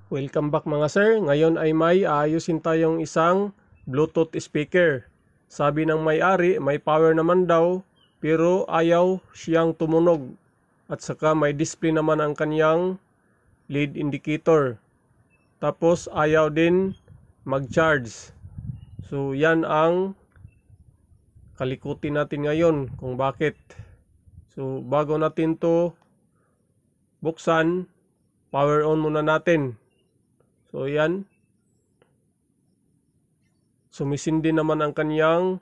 Welcome back mga sir. Ngayon ay may aayusin tayong isang Bluetooth speaker. Sabi ng may-ari, may power naman daw, pero ayaw siyang tumunog. At saka may display naman ang kanyang lead indicator. Tapos ayaw din mag-charge. So yan ang kalikutin natin ngayon kung bakit. So bago natin to buksan, power on muna natin. So yan, sumisindi naman ang kanyang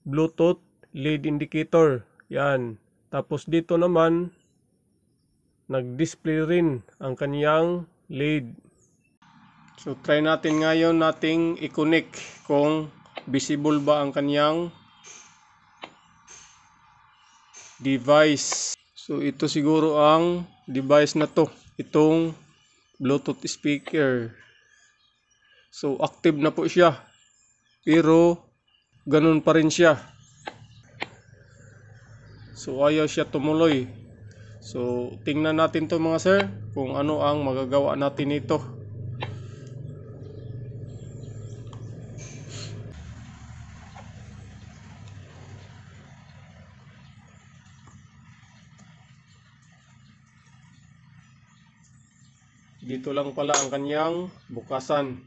Bluetooth lead indicator. Yan. Tapos dito naman, nag-display rin ang kanyang lead. So try natin ngayon nating i-connect kung visible ba ang kanyang device. So ito siguro ang device na to, itong Bluetooth speaker. So active na po siya, pero ganun pa rin siya. So ayaw siya tumuloy. So tingnan natin to mga sir, kung ano ang magagawa natin nito. Dito lang pala ang kanyang bukasan.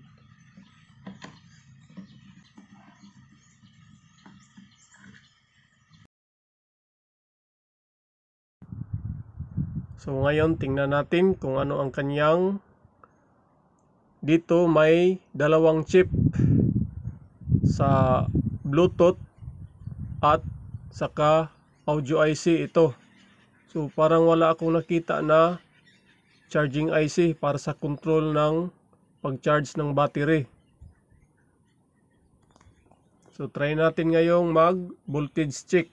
So ngayon tingnan natin kung ano ang kanyang, dito may dalawang chip sa Bluetooth at saka audio IC ito. So parang wala akong nakita na charging IC para sa control ng pag-charge ng battery. So try natin ngayong mag voltage check.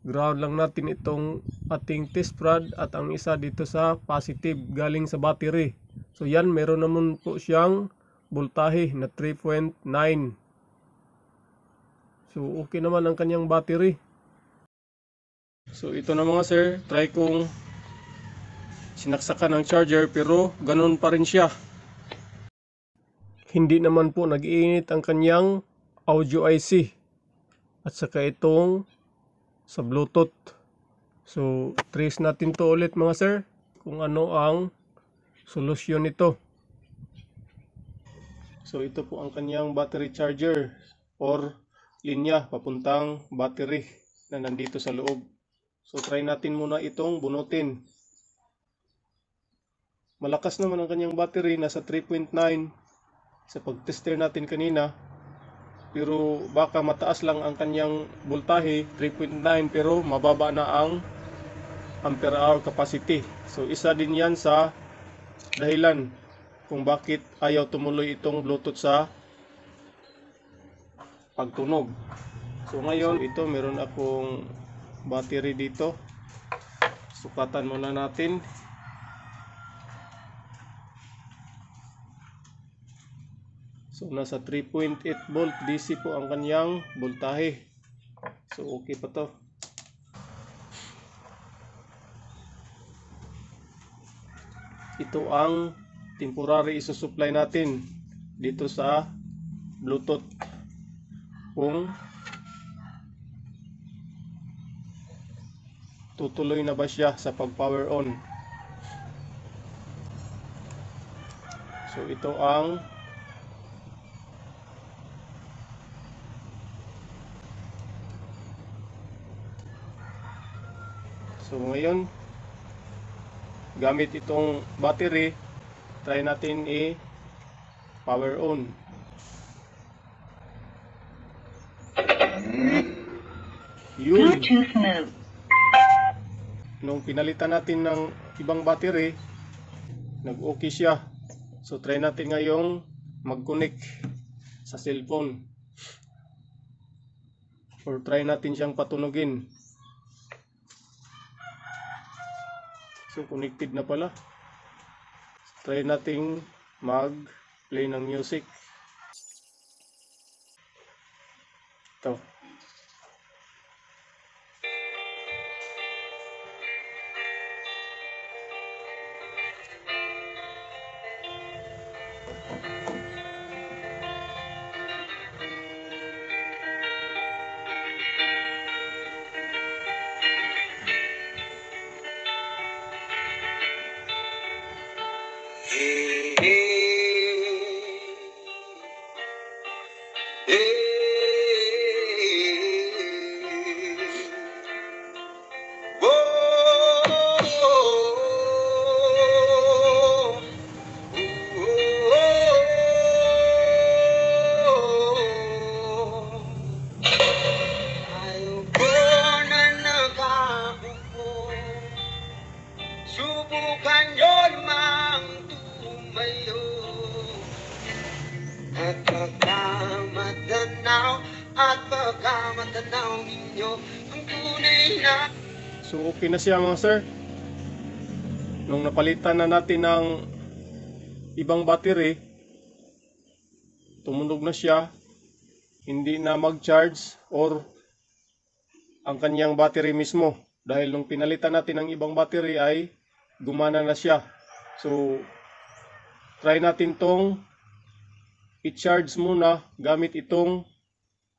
Ground lang natin itong ating test rod at ang isa dito sa positive galing sa battery. So yan, meron naman po siyang voltahe na 3.9. So okay naman ang kanyang battery. So ito na mga sir, try kong sinaksakan ng charger pero ganun pa rin siya. Hindi naman po nag-iinit ang kanyang audio IC at saka itong sa Bluetooth. So trace natin to ulit mga sir kung ano ang solusyon nito. So ito po ang kanyang battery charger or linya papuntang battery na nandito sa loob. So try natin muna itong bunutin. Malakas naman ang kanyang battery, nasa 3.9 sa pag-tester natin kanina. Pero baka mataas lang ang kanyang voltahe, 3.9, pero mababa na ang ampere hour capacity. So isa din yan sa dahilan kung bakit ayaw tumuloy itong Bluetooth sa pagtunog. So ngayon ito, meron akong battery dito. Sukatan muna natin. So nasa 3.8 volt DC po ang kanyang voltahe. So okay pa to. Ito ang temporary isusupply natin dito sa Bluetooth. Kung tutuloy na ba siya sa pag-power on. So ito ang So ngayon, gamit itong battery, try natin i-power on. Yun. Nung pinalitan natin ng ibang battery, nag-okay siya. So try natin ngayong mag-connect sa cellphone. Or try natin siyang patunugin. So connected na pala. Try nating mag-play ng music. Ito. Subukan nyo lamang tumayo at pagkamatanaw ninyo ang tunay na. So okay na siya mga sir. Nung napalitan na natin ng ibang battery, tumunog na siya, hindi na mag-charge or ang kanyang battery mismo. Dahil nung pinalitan natin ng ibang battery ay gumana na siya. So try natin tong i-charge muna gamit itong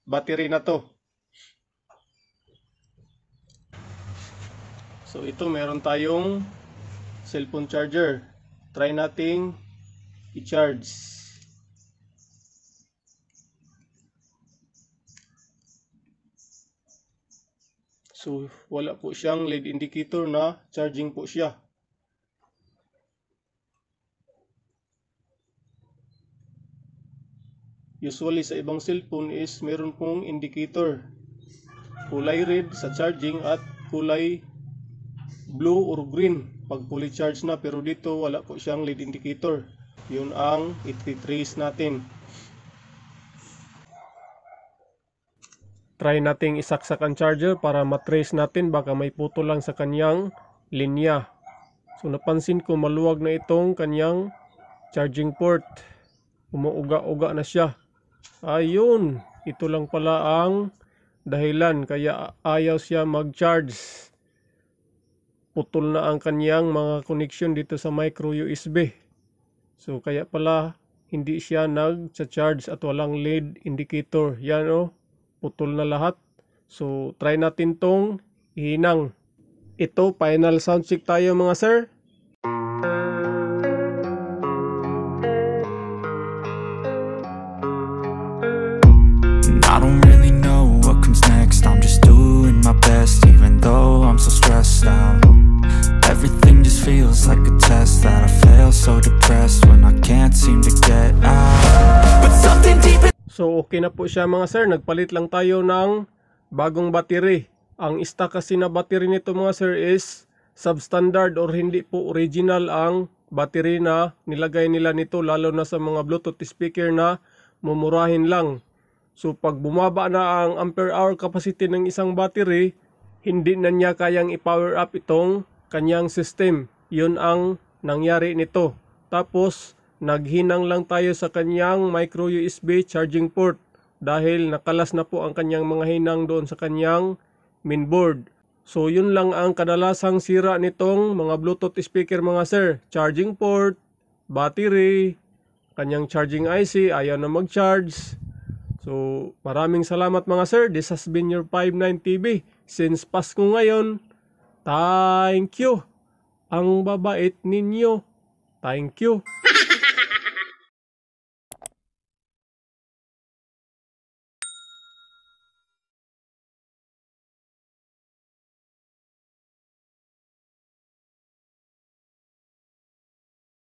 battery na to. So ito, meron tayong cellphone charger. Try nating i-charge. So wala po siyang LED indicator na charging po siya. Usually sa ibang cellphone is meron pong indicator. Kulay red sa charging at kulay blue or green pag fully charged na, pero dito wala po siyang LED indicator. Yun ang i-trace natin. Try nating isaksak ang charger para matrace natin, baka may putol lang sa kanyang linya. So napansin ko maluwag na itong kanyang charging port. Umuuga-uga na siya. Ayun, ito lang pala ang dahilan kaya ayaw siya mag-charge. Putol na ang kanyang mga connection dito sa micro USB. So kaya pala hindi siya nag-charge at walang LED indicator. Yan o, putol na lahat. So try natin tong ihinang. Ito, final sound check tayo mga sir. I don't really know what comes next. I'm just doing my best, even though I'm so stressed out. Everything just feels like a test that I fail, so depressed when I can't seem to get out. But something deep in... So okay na po siya mga sir. Nagpalit lang tayo ng bagong battery. Ang stock kasi na battery nito mga sir is substandard or hindi po original ang battery na nilagay nila nito, lalo na sa mga Bluetooth speaker na mumurahin lang. So pag bumaba na ang ampere hour capacity ng isang battery, hindi na niya kayang i-power up itong kanyang system. Yun ang nangyari nito. Tapos naghinang lang tayo sa kanyang micro USB charging port dahil nakalas na po ang kanyang mga hinang doon sa kanyang mainboard. So yun lang ang kadalasang sira nitong mga Bluetooth speaker mga sir. Charging port, battery, kanyang charging IC ayaw na mag-charge. So maraming salamat mga sir. This has been your 59 TV. Since Pasko ngayon, thank you. Ang babait ninyo. Thank you.